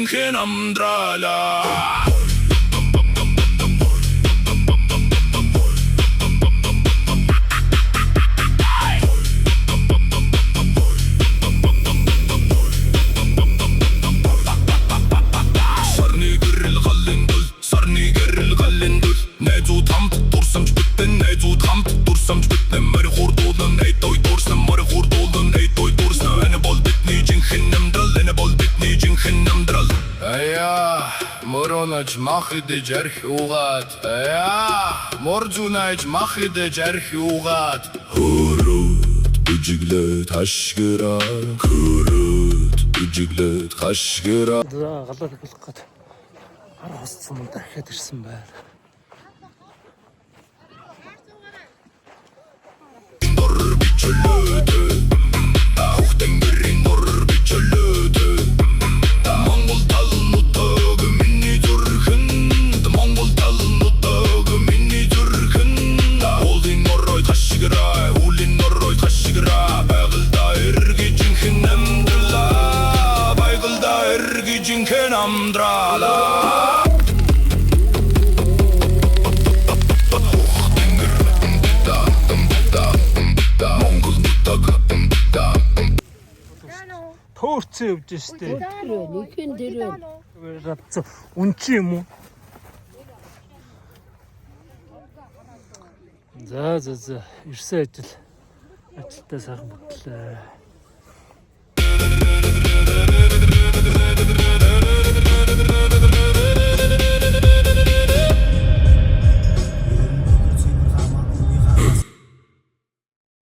жинхэнэ амдралаа. Найзууд хамт дурсамж битэн найзууд хамт дурсамж битэн мөр хурдуулан эй той дурсан мөр хурдуулан эй той дурсан энэ бол бидний жинхэнэ амдрал энэ бол бидний жинхэнэ амдрал ая моронож мах идэж арх угаад ая морзунаж мах идэж арх угаад хөрөд бүжиглээд хашгираа хөрөд бүжиглээд хашгираа галаа хэлэх гээд хараа хосцсон юм дахиад ирсэн байна. Төөрцөө явж штэ. Нүхэн дээр. Унчи юм уу? За ирсэн ажил. Ажилтаа сайхан бүтлээ.